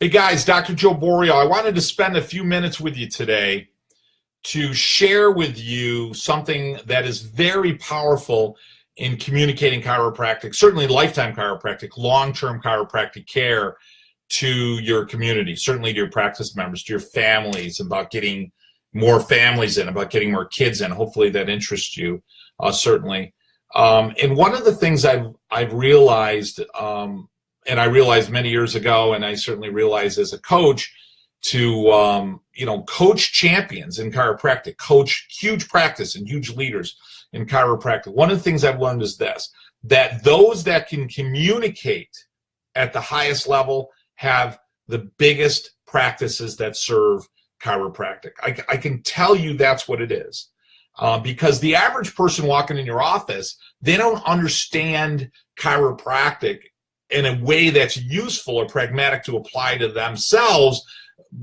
Hey guys, Dr. Joe Borio. I wanted to spend a few minutes with you today to share with you something that is very powerful in communicating chiropractic, certainly lifetime chiropractic, long-term chiropractic care to your community, certainly to your practice members, to your families, about getting more families in, about getting more kids in. Hopefully that interests you, certainly. And one of the things I've realized, and I realized many years ago, and I certainly realized as a coach, to coach champions in chiropractic, coach huge practice and huge leaders in chiropractic. One of the things I've learned is this: that those that can communicate at the highest level have the biggest practices that serve chiropractic. I can tell you that's what it is. Because the average person walking in your office, they don't understand chiropractic in a way that's useful or pragmatic to apply to themselves,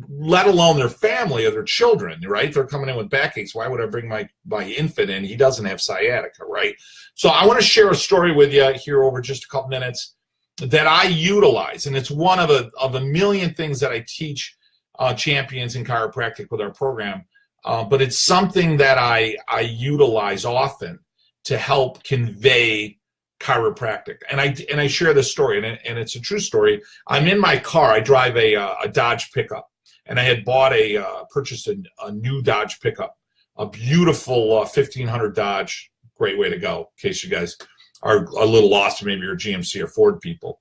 let alone their family or their children, right? They're coming in with backaches. Why would I bring my infant in? He doesn't have sciatica, right? So I want to share a story with you here over just a couple minutes that I utilize, and it's one of a million things that I teach champions in chiropractic with our program, but it's something that I utilize often to help convey chiropractic. And I share this story, and it's a true story. I'm in my car. I drive a Dodge pickup, and I had purchased a new Dodge pickup, a beautiful 1500 Dodge. Great way to go, in case you guys are a little lost. Maybe you're GMC or Ford people.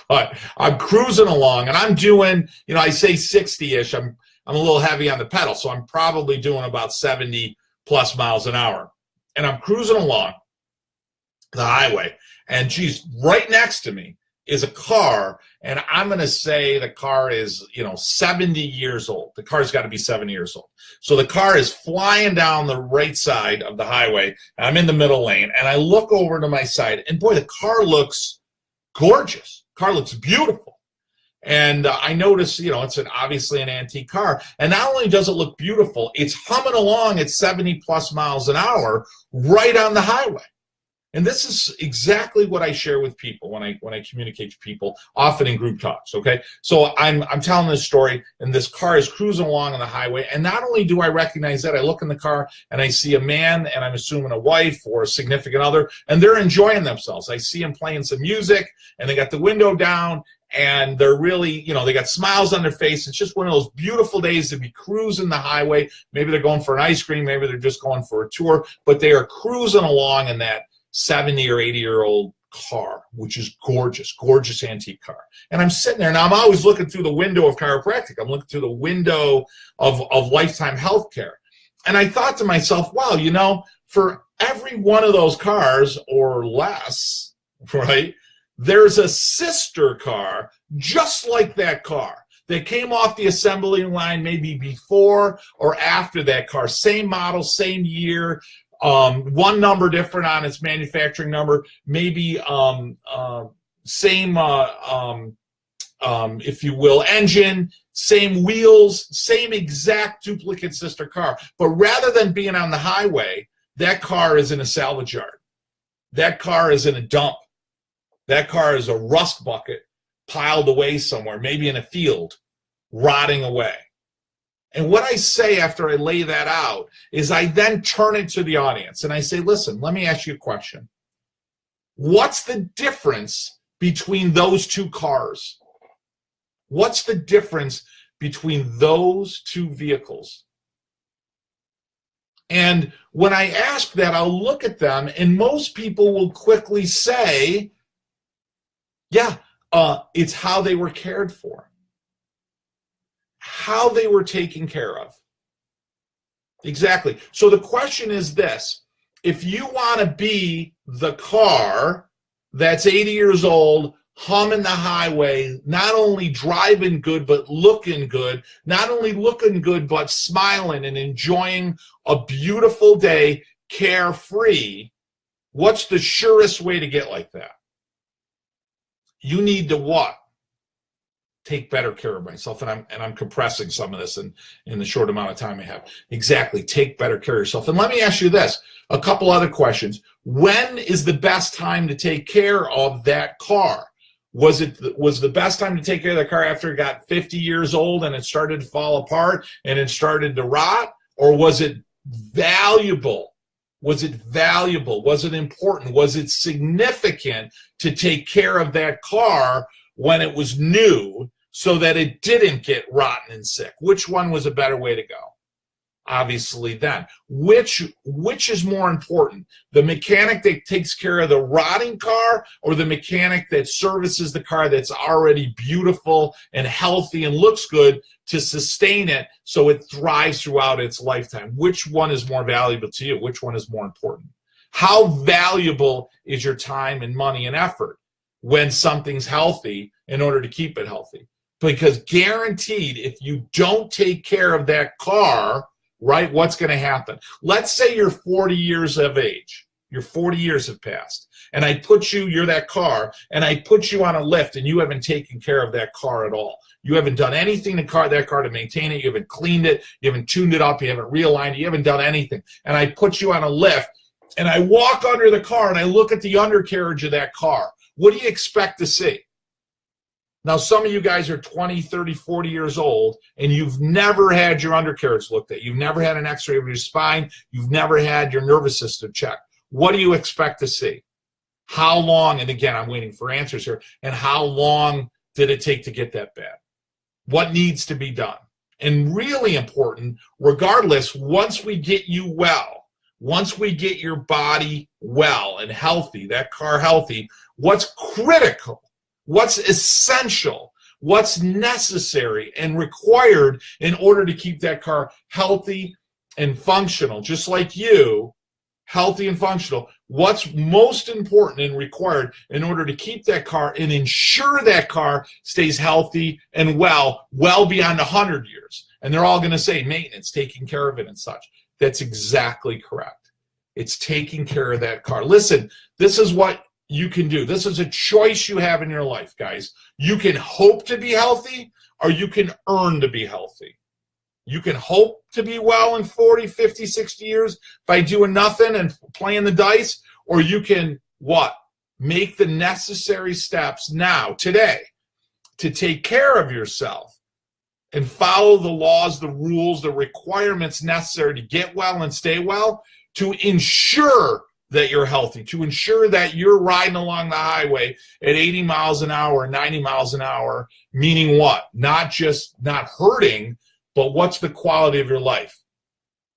But I'm cruising along, and I'm doing, I say 60-ish. I'm a little heavy on the pedal, so I'm probably doing about 70 plus miles an hour. And I'm cruising along the highway, and geez, right next to me is a car, and I'm going to say the car is 70 years old. The car's got to be 70 years old. So the car is flying down the right side of the highway, and I'm in the middle lane, and I look over to my side, and boy, the car looks gorgeous. The car looks beautiful. And I notice, it's obviously an antique car, and not only does it look beautiful, it's humming along at 70 plus miles an hour right on the highway. And this is exactly what I share with people when I communicate to people, often in group talks, okay? So I'm telling this story, and this car is cruising along on the highway, and not only do I recognize that, I look in the car, and I see a man, and I'm assuming a wife or a significant other, and they're enjoying themselves. I see them playing some music, and they got the window down, and they're really, they got smiles on their face. It's just one of those beautiful days to be cruising the highway. Maybe they're going for an ice cream, maybe they're just going for a tour, but they are cruising along in that 70 or 80-year-old car, which is gorgeous, gorgeous antique car. And I'm sitting there, and I'm always looking through the window of chiropractic. I'm looking through the window of lifetime healthcare. And I thought to myself, wow, for every one of those cars or less, right, there's a sister car just like that car that came off the assembly line maybe before or after that car. Same model, same year, one number different on its manufacturing number, maybe same, if you will, engine, same wheels, same exact duplicate sister car. But rather than being on the highway, that car is in a salvage yard. That car is in a dump. That car is a rust bucket piled away somewhere, maybe in a field, rotting away. And what I say after I lay that out is I then turn it to the audience and I say, listen, let me ask you a question. What's the difference between those two cars? What's the difference between those two vehicles? And when I ask that, I'll look at them, and most people will quickly say, yeah, it's how they were cared for. How they were taken care of. Exactly. So the question is this: if you want to be the car that's 80 years old, humming the highway, not only driving good, but looking good, not only looking good, but smiling and enjoying a beautiful day, carefree, what's the surest way to get like that? You need to what? Take better care of myself. And I'm compressing some of this in the short amount of time I have. Exactly. Take better care of yourself. And let me ask you this, a couple other questions. When is the best time to take care of that car? Was the best time to take care of the car after it got 50 years old and it started to fall apart and it started to rot? Or was it valuable? Was it valuable? Was it important? Was it significant to take care of that car when it was new so that it didn't get rotten and sick? Which one was a better way to go? Obviously then. Which is more important? The mechanic that takes care of the rotting car, or the mechanic that services the car that's already beautiful and healthy and looks good to sustain it so it thrives throughout its lifetime? Which one is more valuable to you? Which one is more important? How valuable is your time and money and effort when something's healthy in order to keep it healthy? Because guaranteed, if you don't take care of that car, right, what's going to happen? Let's say you're 40 years of age. Your 40 years have passed. And you're that car, and I put you on a lift, and you haven't taken care of that car at all. You haven't done anything to that car to maintain it. You haven't cleaned it. You haven't tuned it up. You haven't realigned it. You haven't done anything. And I put you on a lift, and I walk under the car, and I look at the undercarriage of that car. What do you expect to see? Now, some of you guys are 20, 30, 40 years old, and you've never had your undercarriage looked at. You've never had an x-ray of your spine. You've never had your nervous system checked. What do you expect to see? How long, and again, I'm waiting for answers here, and how long did it take to get that bad? What needs to be done? And really important, regardless, once we get you well, once we get your body well and healthy, that car healthy, what's critical? What's essential, what's necessary and required in order to keep that car healthy and functional, just like you, healthy and functional? What's most important and required in order to keep that car and ensure that car stays healthy and well beyond 100 years? And they're all going to say maintenance, taking care of it and such. That's exactly correct. It's taking care of that car. Listen, this is what you can do. This is a choice you have in your life, guys. You can hope to be healthy, or you can earn to be healthy. You can hope to be well in 40, 50, 60 years by doing nothing and playing the dice, or you can, what? Make the necessary steps now, today, to take care of yourself and follow the laws, the rules, the requirements necessary to get well and stay well, to ensure that you're healthy, to ensure that you're riding along the highway at 80 miles an hour, 90 miles an hour, meaning what? Not just not hurting, but what's the quality of your life?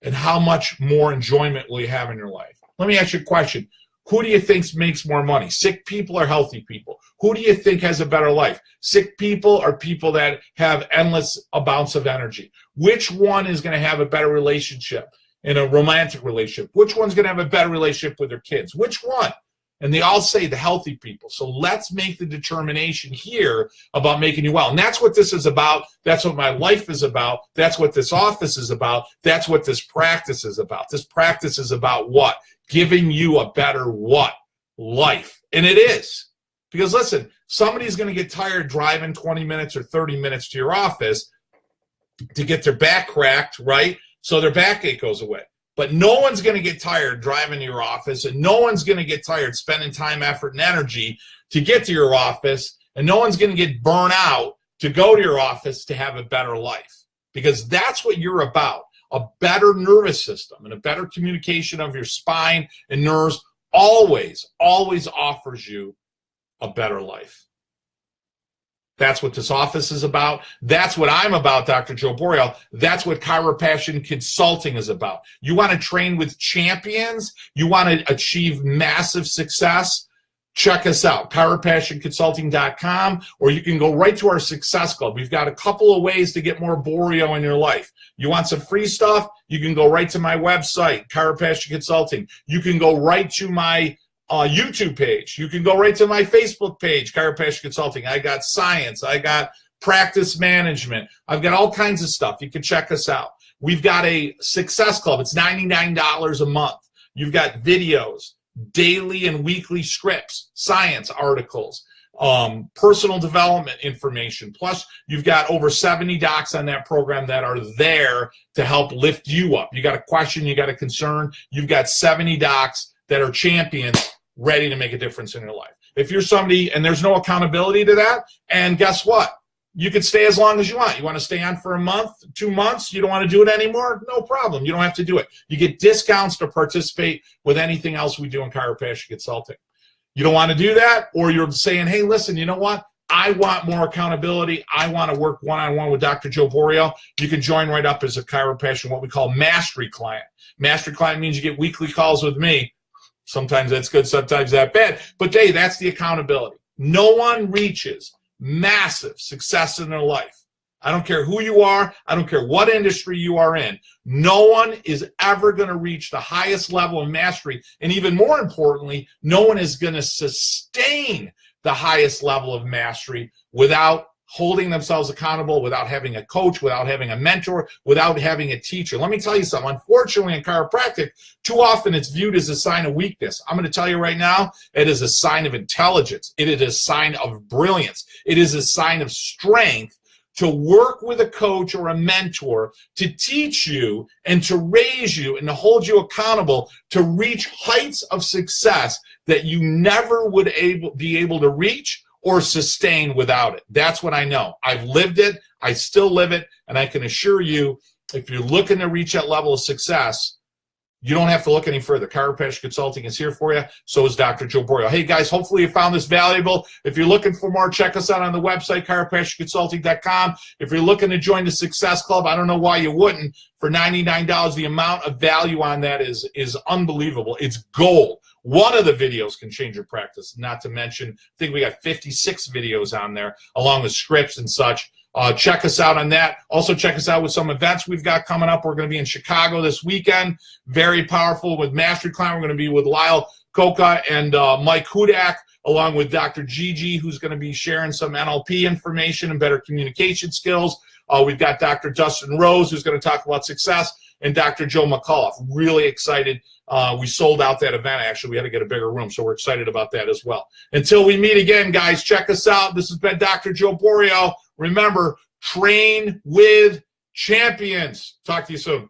And how much more enjoyment will you have in your life? Let me ask you a question. Who do you think makes more money? Sick people or healthy people? Who do you think has a better life? Sick people or people that have endless amounts of energy? Which one is going to have a better relationship? In a romantic relationship? Which one's going to have a better relationship with their kids? Which one? And they all say the healthy people. So let's make the determination here about making you well. And that's what this is about. That's what my life is about. That's what this office is about. That's what this practice is about. This practice is about what? Giving you a better what? Life. And it is. Because listen, somebody's going to get tired driving 20 minutes or 30 minutes to your office to get their back cracked, right? So their backache goes away. But no one's going to get tired driving to your office, and no one's going to get tired spending time, effort, and energy to get to your office, and no one's going to get burnt out to go to your office to have a better life. Because that's what you're about. A better nervous system and a better communication of your spine and nerves always offers you a better life. That's what this office is about. That's what I'm about, Dr. Joe Borio. That's what Chiropassion Consulting is about. You want to train with champions? You want to achieve massive success? Check us out, chiropassionconsulting.com, or you can go right to our Success Club. We've got a couple of ways to get more Borio in your life. You want some free stuff? You can go right to my website, Chiropassion Consulting. You can go right to my YouTube page. You can go right to my Facebook page, Chiropassion Consulting. I got science. I got practice management. I've got all kinds of stuff. You can check us out. We've got a Success Club. It's $99 a month. You've got videos, daily and weekly scripts, science articles, personal development information. Plus, you've got over 70 docs on that program that are there to help lift you up. You got a question, you got a concern, you've got 70 docs that are champions ready to make a difference in your life. If you're somebody and there's no accountability to that, and guess what? You can stay as long as you want. You want to stay on for a month, 2 months, you don't want to do it anymore? No problem. You don't have to do it. You get discounts to participate with anything else we do in Chiropassion Consulting. You don't want to do that, or you're saying, hey, listen, you know what? I want more accountability. I want to work one-on-one with Dr. Joe Borio. You can join right up as a Chiropassion, what we call mastery client. Mastery client means you get weekly calls with me. Sometimes that's good, sometimes that's bad. But hey, that's the accountability. No one reaches massive success in their life. I don't care who you are. I don't care what industry you are in. No one is ever going to reach the highest level of mastery. And even more importantly, no one is going to sustain the highest level of mastery without holding themselves accountable, without having a coach, without having a mentor, without having a teacher. Let me tell you something. Unfortunately, in chiropractic, too often it's viewed as a sign of weakness. I'm going to tell you right now, it is a sign of intelligence. It is a sign of brilliance. It is a sign of strength to work with a coach or a mentor to teach you and to raise you and to hold you accountable to reach heights of success that you never would be able to reach or sustain without it. That's what I know. I've lived it. I still live it. And I can assure you, if you're looking to reach that level of success, you don't have to look any further. Chiropractic Consulting is here for you. So is Dr. Joe Borio. Hey, guys, hopefully you found this valuable. If you're looking for more, check us out on the website, chiropracticconsulting.com. If you're looking to join the Success Club, I don't know why you wouldn't. For $99, the amount of value on that is unbelievable. It's gold. One of the videos can change your practice, not to mention, I think we got 56 videos on there, along with scripts and such. Check us out on that. Also, check us out with some events we've got coming up. We're going to be in Chicago this weekend. Very powerful with Mastery Client. We're going to be with Lyle Coca and Mike Hudak, along with Dr. Gigi, who's going to be sharing some NLP information and better communication skills. We've got Dr. Dustin Rose, who's going to talk about success, and Dr. Joe McCullough. Really excited. We sold out that event. Actually, we had to get a bigger room, so we're excited about that as well. Until we meet again, guys, check us out. This has been Dr. Joe Borio. Remember, train with champions. Talk to you soon.